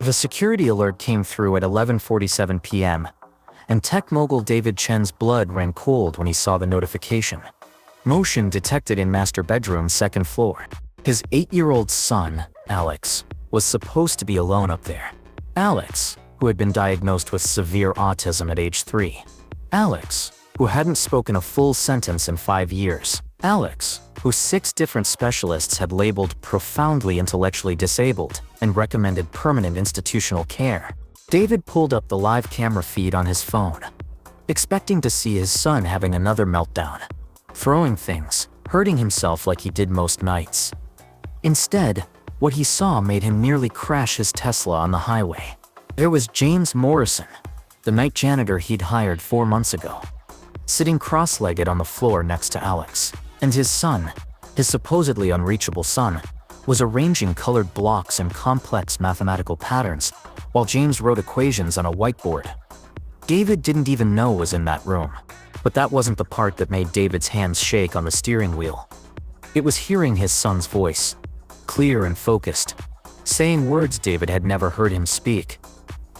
The security alert came through at 11:47 p.m., and tech mogul David Chen's blood ran cold when he saw the notification. Motion detected in master bedroom, second floor. His 8-year-old son, Alex, was supposed to be alone up there. Alex, who had been diagnosed with severe autism at age 3. Alex, who hadn't spoken a full sentence in 5 years. Alex, who 6 different specialists had labeled profoundly intellectually disabled and recommended permanent institutional care. David pulled up the live camera feed on his phone, expecting to see his son having another meltdown, throwing things, hurting himself like he did most nights. Instead, what he saw made him nearly crash his Tesla on the highway. There was James Morrison, the night janitor he'd hired 4 months ago, sitting cross-legged on the floor next to Alex. And his son, his supposedly unreachable son, was arranging colored blocks and complex mathematical patterns while James wrote equations on a whiteboard. David didn't even know was in that room, but that wasn't the part that made David's hands shake on the steering wheel. It was hearing his son's voice, clear and focused, saying words David had never heard him speak.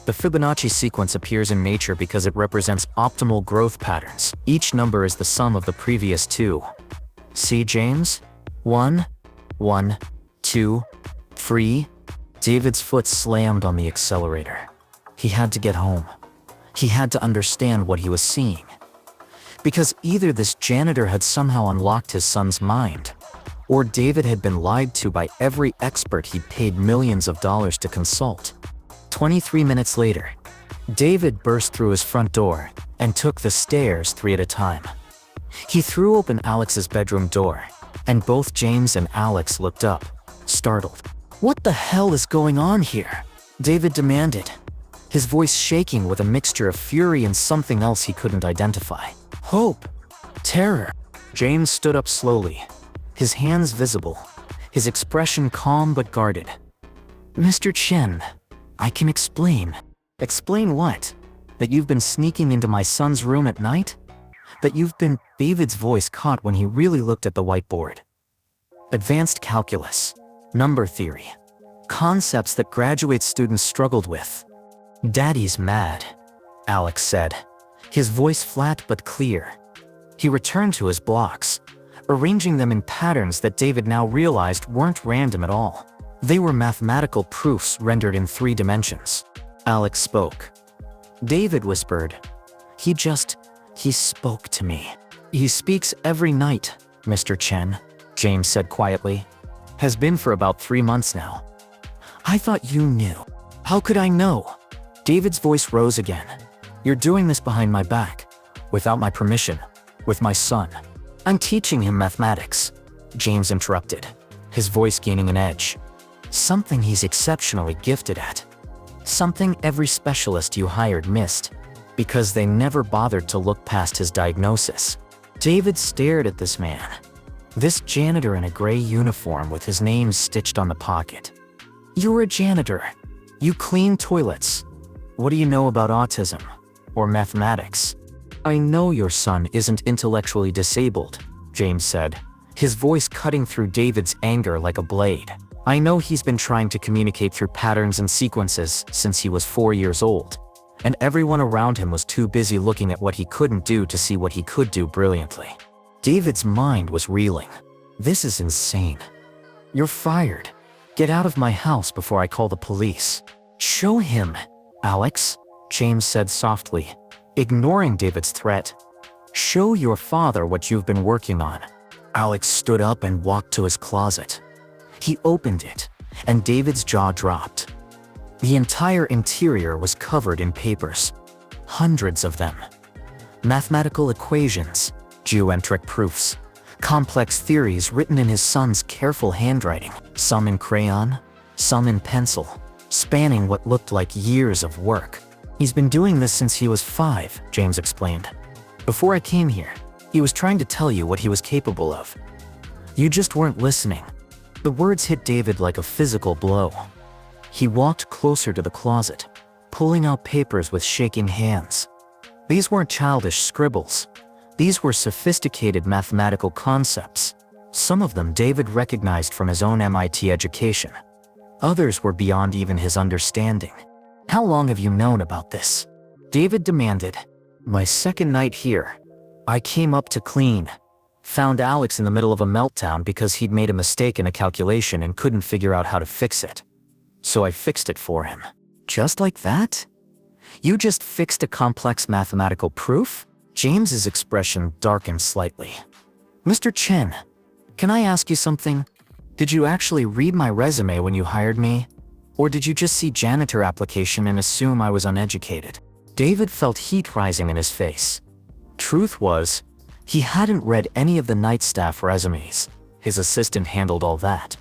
The Fibonacci sequence appears in nature because it represents optimal growth patterns. Each number is the sum of the previous 2. See, James? 1, 1, 2, 3. David's foot slammed on the accelerator. He had to get home. He had to understand what he was seeing. Because either this janitor had somehow unlocked his son's mind, or David had been lied to by every expert he'd paid millions of dollars to consult. 23 minutes later, David burst through his front door and took the stairs 3 at a time. He threw open Alex's bedroom door, and both James and Alex looked up, startled. "What the hell is going on here?" David demanded, his voice shaking with a mixture of fury and something else he couldn't identify. Hope. Terror. James stood up slowly, his hands visible, his expression calm but guarded. "Mr. Chen, I can explain." "Explain what? That you've been sneaking into my son's room at night? That you've been—" David's voice caught when he really looked at the whiteboard. Advanced calculus, number theory, concepts that graduate students struggled with. "Daddy's mad," Alex said, his voice flat but clear. He returned to his blocks, arranging them in patterns that David now realized weren't random at all. They were mathematical proofs rendered in 3 dimensions. Alex spoke. David whispered, He spoke to me." "He speaks every night, Mr. Chen," James said quietly. "Has been for about 3 months now." "I thought you knew." "How could I know?" David's voice rose again. "You're doing this behind my back, without my permission, with my son." "I'm teaching him mathematics," James interrupted, his voice gaining an edge. "Something he's exceptionally gifted at. Something every specialist you hired missed, because they never bothered to look past his diagnosis." David stared at this man, this janitor in a gray uniform with his name stitched on the pocket. "You're a janitor. You clean toilets. What do you know about autism? Or mathematics?" "I know your son isn't intellectually disabled," James said, his voice cutting through David's anger like a blade. "I know he's been trying to communicate through patterns and sequences since he was 4 years old, and everyone around him was too busy looking at what he couldn't do to see what he could do brilliantly." David's mind was reeling. "This is insane. You're fired. Get out of my house before I call the police." "Show him, Alex," James said softly, ignoring David's threat. "Show your father what you've been working on." Alex stood up and walked to his closet. He opened it, and David's jaw dropped. The entire interior was covered in papers, hundreds of them. Mathematical equations, geometric proofs, complex theories written in his son's careful handwriting, some in crayon, some in pencil, spanning what looked like years of work. "He's been doing this since he was 5, James explained. "Before I came here, he was trying to tell you what he was capable of. You just weren't listening." The words hit David like a physical blow. He walked closer to the closet, pulling out papers with shaking hands. These weren't childish scribbles. These were sophisticated mathematical concepts. Some of them David recognized from his own MIT education. Others were beyond even his understanding. "How long have you known about this?" David demanded. "My second night here. I came up to clean. Found Alex in the middle of a meltdown because he'd made a mistake in a calculation and couldn't figure out how to fix it. So I fixed it for him." "Just like that? You just fixed a complex mathematical proof?" James's expression darkened slightly. "Mr. Chen, can I ask you something? Did you actually read my resume when you hired me? Or did you just see janitor application and assume I was uneducated?" David felt heat rising in his face. Truth was, he hadn't read any of the night staff resumes. His assistant handled all that.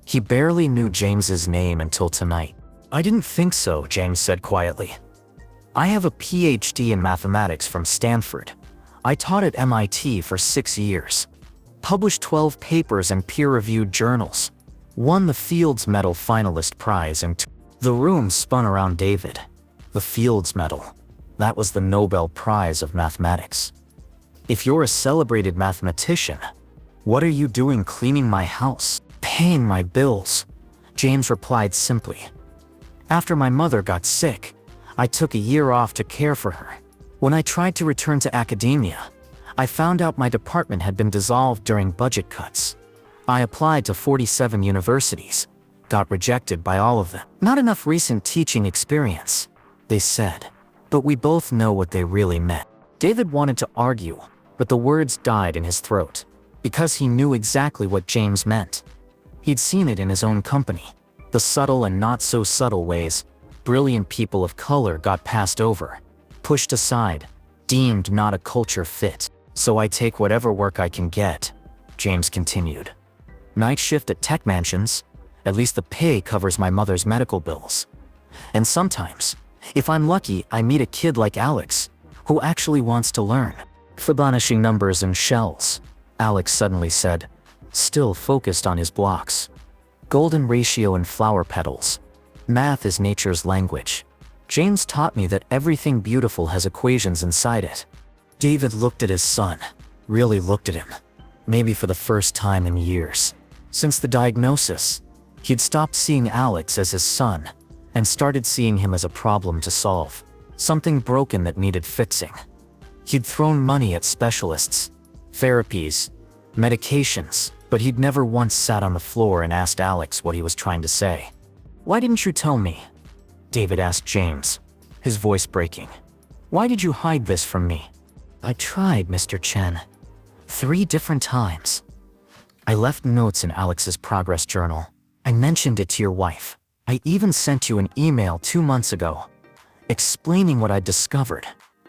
He barely knew James's name until tonight. "I didn't think so," James said quietly. "I have a PhD in mathematics from Stanford. I taught at MIT for 6 years. Published 12 papers in peer-reviewed journals. Won the Fields Medal finalist prize and The room spun around David. The Fields Medal. That was the Nobel Prize of mathematics. "If you're a celebrated mathematician, what are you doing cleaning my house? Paying my bills?" James replied simply. "After my mother got sick, I took a year off to care for her. When I tried to return to academia, I found out my department had been dissolved during budget cuts. I applied to 47 universities, got rejected by all of them. Not enough recent teaching experience, they said. But we both know what they really meant." David wanted to argue, but the words died in his throat, because he knew exactly what James meant. He'd seen it in his own company. The subtle and not so subtle ways brilliant people of color got passed over, pushed aside, deemed not a culture fit. "So I take whatever work I can get," James continued. "Night shift at tech mansions, at least the pay covers my mother's medical bills. And sometimes, if I'm lucky, I meet a kid like Alex, who actually wants to learn." "Fibonacci numbers and shells," Alex suddenly said, still focused on his blocks. "Golden ratio and flower petals. Math is nature's language. James taught me that everything beautiful has equations inside it." David looked at his son, really looked at him, maybe for the first time in years. Since the diagnosis, he'd stopped seeing Alex as his son and started seeing him as a problem to solve, something broken that needed fixing. He'd thrown money at specialists, therapies, medications, but he'd never once sat on the floor and asked Alex what he was trying to say. "Why didn't you tell me?" David asked James, his voice breaking. "Why did you hide this from me?" "I tried, Mr. Chen. 3 different times. I left notes in Alex's progress journal. I mentioned it to your wife. I even sent you an email 2 months ago, explaining what I discovered.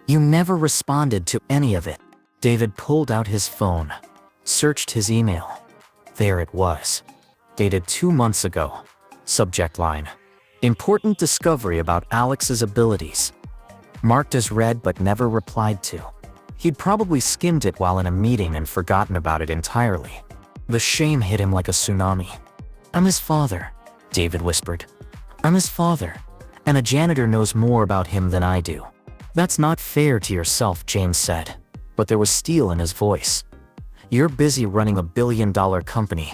You never responded to any of it." David pulled out his phone, searched his email. There it was. Dated 2 months ago. Subject line: "Important discovery about Alex's abilities." Marked as read but never replied to. He'd probably skimmed it while in a meeting and forgotten about it entirely. The shame hit him like a tsunami. "I'm his father," David whispered. "I'm his father, and a janitor knows more about him than I do." "That's not fair to yourself," James said, but there was steel in his voice. "You're busy running a billion-dollar company.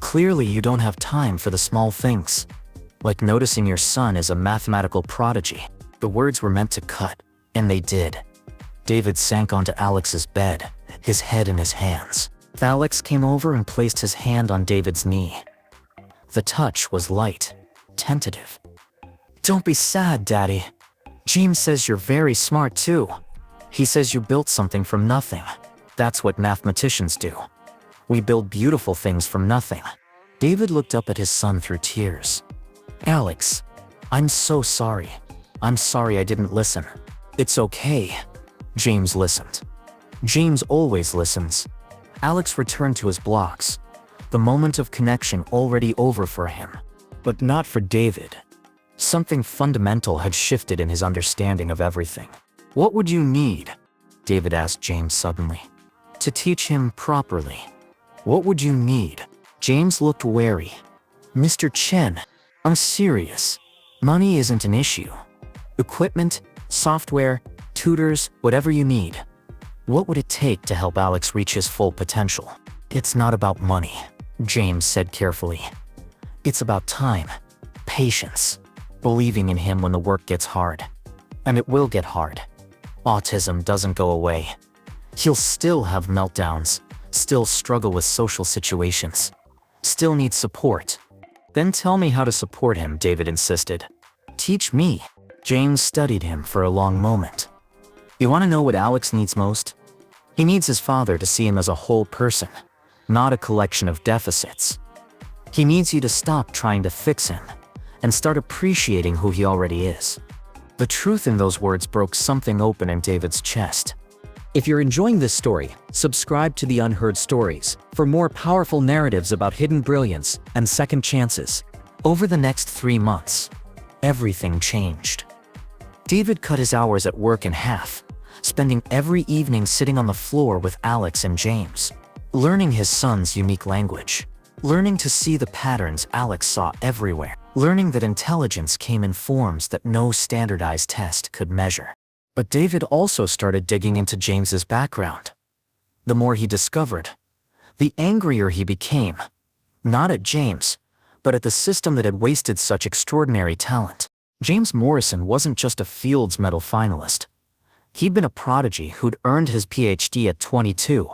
Clearly you don't have time for the small things, like noticing your son is a mathematical prodigy." The words were meant to cut, and they did. David sank onto Alex's bed, his head in his hands. Alex came over and placed his hand on David's knee. The touch was light, tentative. "Don't be sad, Daddy. James says you're very smart too. He says you built something from nothing. That's what mathematicians do. We build beautiful things from nothing." David looked up at his son through tears. "Alex, I'm so sorry. I'm sorry I didn't listen." "It's okay." James listened. James always listens. Alex returned to his blocks, the moment of connection already over for him. But not for David. Something fundamental had shifted in his understanding of everything. "What would you need?" David asked James suddenly. "To teach him properly. What would you need?" James looked wary. "Mr. Chen, I'm serious. Money isn't an issue. Equipment, software, tutors, whatever you need. What would it take to help Alex reach his full potential?" "It's not about money," James said carefully. "It's about time. patience, believing in him when the work gets hard. And it will get hard. Autism doesn't go away. He'll still have meltdowns, still struggle with social situations, still need support. Then tell me how to support him, David insisted. Teach me. James studied him for a long moment. You want to know what Alex needs most? He needs his father to see him as a whole person, not a collection of deficits. He needs you to stop trying to fix him and start appreciating who he already is. The truth in those words broke something open in David's chest. If you're enjoying this story, subscribe to the Unheard Stories for more powerful narratives about hidden brilliance and second chances. Over the next 3 months, everything changed. David cut his hours at work in half, spending every evening sitting on the floor with Alex and James, learning his son's unique language, learning to see the patterns Alex saw everywhere, learning that intelligence came in forms that no standardized test could measure. But David also started digging into James's background. The more he discovered, the angrier he became, not at James, but at the system that had wasted such extraordinary talent. James Morrison wasn't just a Fields Medal finalist. He'd been a prodigy who'd earned his PhD at 22.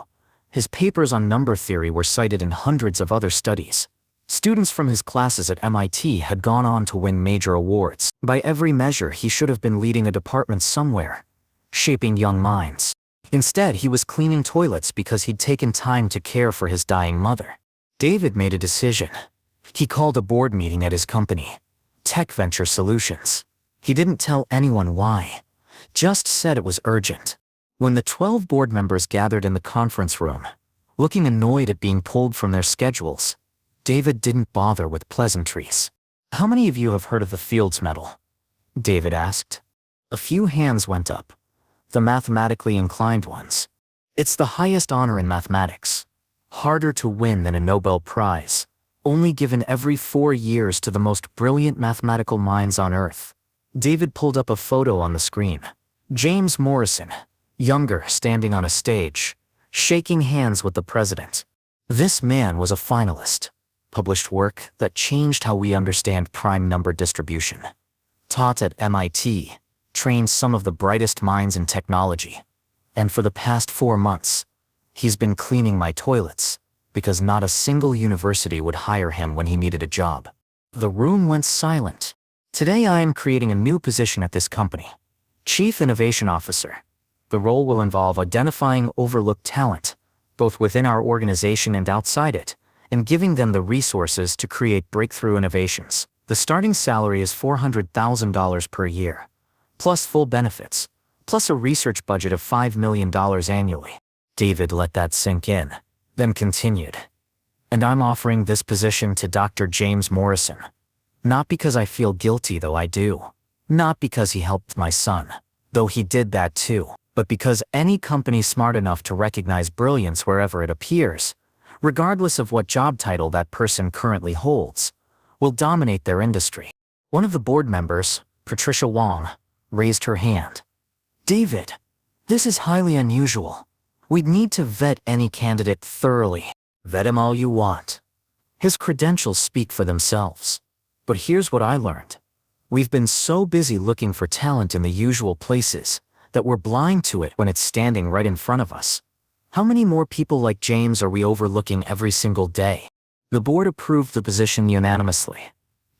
His papers on number theory were cited in hundreds of other studies. Students from his classes at MIT had gone on to win major awards. By every measure, he should have been leading a department somewhere, shaping young minds. Instead, he was cleaning toilets because he'd taken time to care for his dying mother. David made a decision. He called a board meeting at his company, Tech Venture Solutions. He didn't tell anyone why, just said it was urgent. When the 12 board members gathered in the conference room, looking annoyed at being pulled from their schedules, David didn't bother with pleasantries. How many of you have heard of the Fields Medal? David asked. A few hands went up, the mathematically inclined ones. It's the highest honor in mathematics, harder to win than a Nobel Prize, only given every 4 years to the most brilliant mathematical minds on Earth. David pulled up a photo on the screen. James Morrison, younger, standing on a stage, shaking hands with the president. This man was a finalist, published work that changed how we understand prime number distribution, taught at MIT, trained some of the brightest minds in technology, and for the past 4 months, he's been cleaning my toilets because not a single university would hire him when he needed a job. The room went silent. Today I am creating a new position at this company, Chief Innovation Officer. The role will involve identifying overlooked talent, both within our organization and outside it, and giving them the resources to create breakthrough innovations. The starting salary is $400,000 per year, plus full benefits, plus a research budget of $5 million annually. David let that sink in, then continued. And I'm offering this position to Dr. James Morrison. Not because I feel guilty, though I do. Not because he helped my son, though he did that too. But because any company smart enough to recognize brilliance wherever it appears, regardless of what job title that person currently holds, will dominate their industry. One of the board members, Patricia Wong, raised her hand. David, this is highly unusual. We'd need to vet any candidate thoroughly. Vet him all you want. His credentials speak for themselves. But here's what I learned. We've been so busy looking for talent in the usual places that we're blind to it when it's standing right in front of us. How many more people like James are we overlooking every single day? The board approved the position unanimously.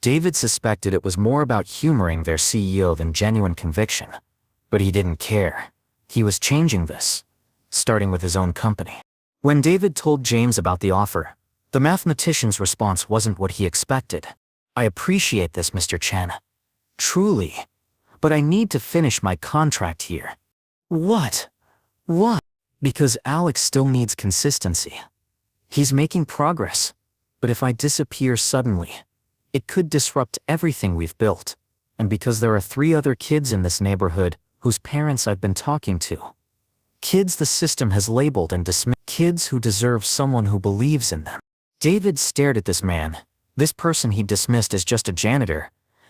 David suspected it was more about humoring their CEO than genuine conviction. But he didn't care. He was changing this, starting with his own company. When David told James about the offer, the mathematician's response wasn't what he expected. I appreciate this, Mr. Chen. Truly. But I need to finish my contract here. What? What? Because Alex still needs consistency. He's making progress. But if I disappear suddenly, it could disrupt everything we've built. And because there are 3 other kids in this neighborhood whose parents I've been talking to. Kids the system has labeled and dismissed. Kids who deserve someone who believes in them. David stared at this man, this person he dismissed as just a janitor,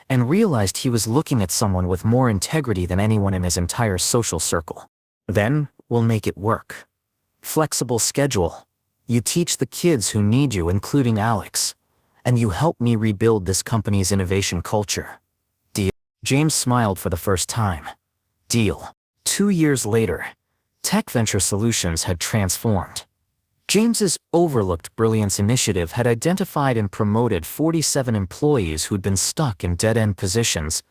and realized he was looking at someone with more integrity than anyone in his entire social circle. Then, we'll make it work. Flexible schedule. You teach the kids who need you, including Alex. and you help me rebuild this company's innovation culture. Deal. James smiled for the first time. Deal. 2 years later, Tech Venture Solutions had transformed. James's Overlooked Brilliance initiative had identified and promoted 47 employees who'd been stuck in dead-end positions,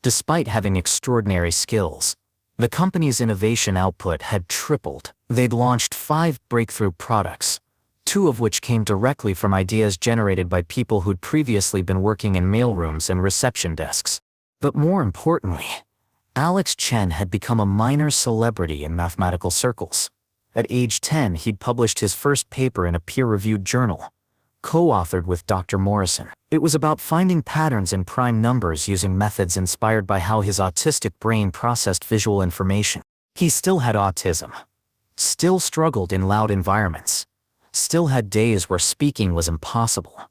despite having extraordinary skills. The company's innovation output had tripled. They'd launched 5 breakthrough products, 2 of which came directly from ideas generated by people who'd previously been working in mailrooms and reception desks. But more importantly, Alex Chen had become a minor celebrity in mathematical circles. At age 10, he'd published his first paper in a peer-reviewed journal, co-authored with Dr. Morrison. It was about finding patterns in prime numbers using methods inspired by how his autistic brain processed visual information. He still had autism, still struggled in loud environments, still had days where speaking was impossible.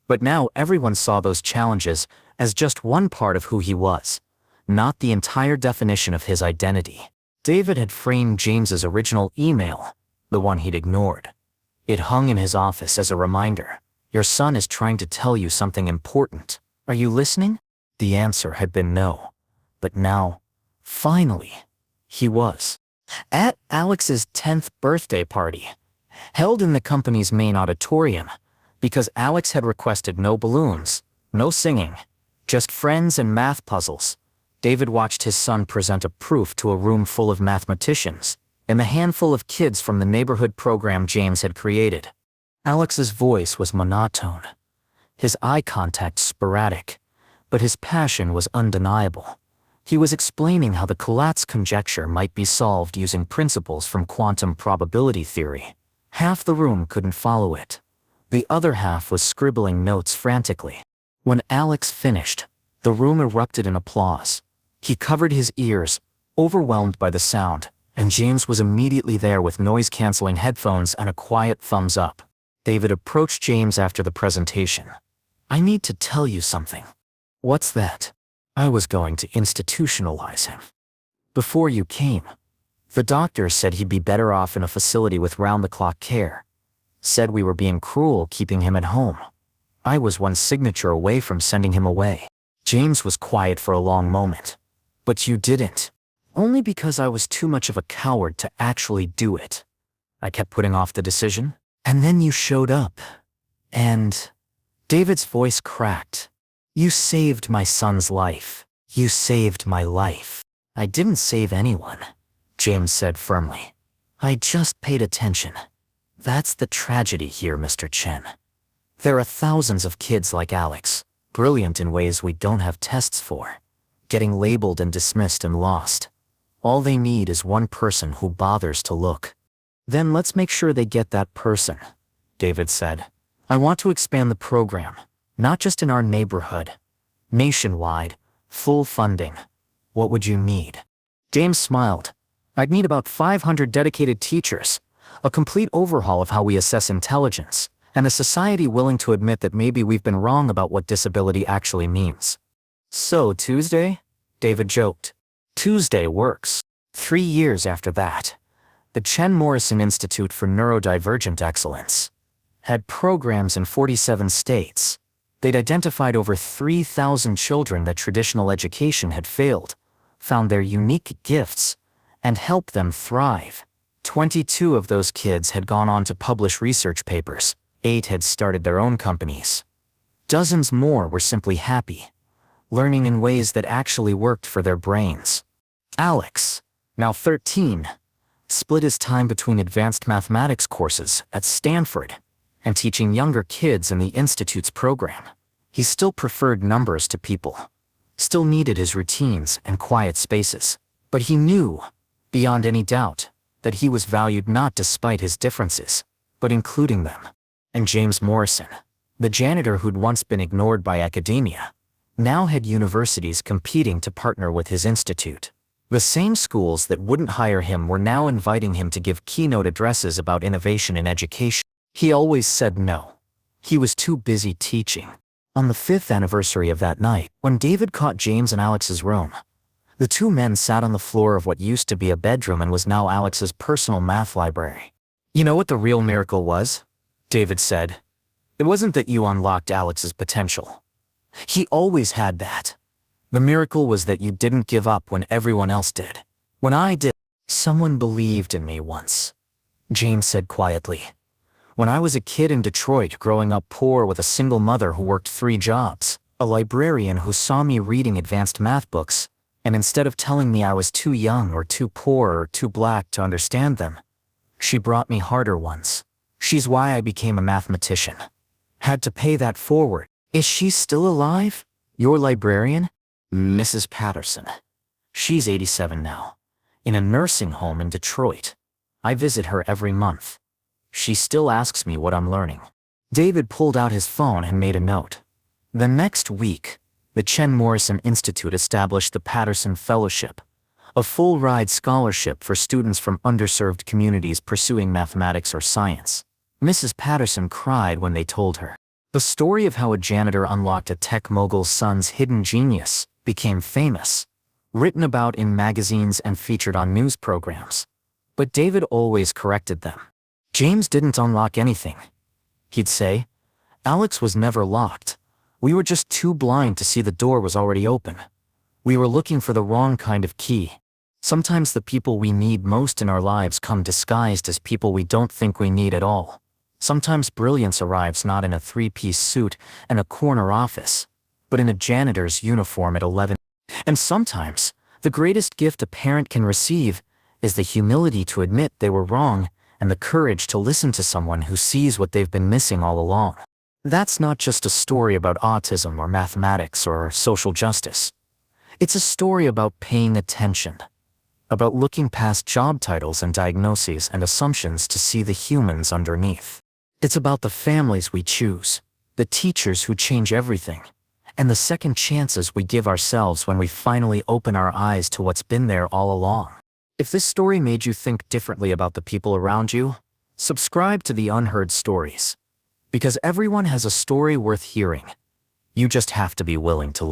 But now everyone saw those challenges as just one part of who he was, not the entire definition of his identity. David had framed James's original email, the one he'd ignored. It hung in his office as a reminder. Your son is trying to tell you something important. Are you listening? The answer had been no. But now, finally, he was. At Alex's 10th birthday party, held in the company's main auditorium, because Alex had requested no balloons, no singing, just friends and math puzzles, David watched his son present a proof to a room full of mathematicians and the handful of kids from the neighborhood program James had created. Alex's voice was monotone, his eye contact sporadic, but his passion was undeniable. He was explaining how the Collatz conjecture might be solved using principles from quantum probability theory. Half the room couldn't follow it. The other half was scribbling notes frantically. When Alex finished, the room erupted in applause. He covered his ears, overwhelmed by the sound, and James was immediately there with noise-canceling headphones and a quiet thumbs up. David approached James after the presentation. I need to tell you something. What's that? I was going to institutionalize him. Before you came, the doctor said he'd be better off in a facility with round-the-clock care. Said we were being cruel keeping him at home. I was one signature away from sending him away. James was quiet for a long moment. But you didn't. Only because I was too much of a coward to actually do it. I kept putting off the decision, and then you showed up. And David's voice cracked. You saved my son's life. You saved my life. I didn't save anyone, James said firmly. I just paid attention. That's the tragedy here, Mr. Chen. There are thousands of kids like Alex, brilliant in ways we don't have tests for, getting labeled and dismissed and lost. All they need is one person who bothers to look. Then let's make sure they get that person, David said. I want to expand the program, not just in our neighborhood. Nationwide, full funding. What would you need? James smiled. I'd need about 500 dedicated teachers, a complete overhaul of how we assess intelligence, and a society willing to admit that maybe we've been wrong about what disability actually means. So Tuesday? David joked. Tuesday works. 3 years after that, the Chen Morrison Institute for Neurodivergent Excellence had programs in 47 states. They'd identified over 3,000 children that traditional education had failed, found their unique gifts, and helped them thrive. 22 of those kids had gone on to publish research papers. 8 had started their own companies. Dozens more were simply happy, learning in ways that actually worked for their brains. Alex, now 13, split his time between advanced mathematics courses at Stanford and teaching younger kids in the Institute's program. He still preferred numbers to people, still needed his routines and quiet spaces, but he knew, beyond any doubt, that he was valued not despite his differences, but including them. And James Morrison, the janitor who'd once been ignored by academia, now had universities competing to partner with his institute. The same schools that wouldn't hire him were now inviting him to give keynote addresses about innovation in education. He always said no. He was too busy teaching. On the 5th anniversary of that night, when David caught James in Alex's room, the two men sat on the floor of what used to be a bedroom and was now Alex's personal math library. You know what the real miracle was? David said. It wasn't that you unlocked Alex's potential. He always had that. The miracle was that you didn't give up when everyone else did. When I did, someone believed in me once, James said quietly. When I was a kid in Detroit growing up poor with a single mother who worked 3 jobs, a librarian who saw me reading advanced math books, and instead of telling me I was too young or too poor or too black to understand them, she brought me harder ones. She's why I became a mathematician. Had to pay that forward. Is she still alive? Your librarian? Mrs. Patterson. She's 87 now, in a nursing home in Detroit. I visit her every month. She still asks me what I'm learning. David pulled out his phone and made a note. The next week, the Chen Morrison Institute established the Patterson Fellowship, a full-ride scholarship for students from underserved communities pursuing mathematics or science. Mrs. Patterson cried when they told her. The story of how a janitor unlocked a tech mogul's son's hidden genius became famous, written about in magazines and featured on news programs. But David always corrected them. James didn't unlock anything. He'd say, Alex was never locked. We were just too blind to see the door was already open. We were looking for the wrong kind of key. Sometimes the people we need most in our lives come disguised as people we don't think we need at all. Sometimes brilliance arrives not in a 3-piece suit and a corner office, but in a janitor's uniform at 11. And sometimes, the greatest gift a parent can receive is the humility to admit they were wrong and the courage to listen to someone who sees what they've been missing all along. That's not just a story about autism or mathematics or social justice. It's a story about paying attention, about looking past job titles and diagnoses and assumptions to see the humans underneath. It's about the families we choose, the teachers who change everything, and the second chances we give ourselves when we finally open our eyes to what's been there all along. If this story made you think differently about the people around you, subscribe to the Unheard Stories. Because everyone has a story worth hearing. You just have to be willing to listen.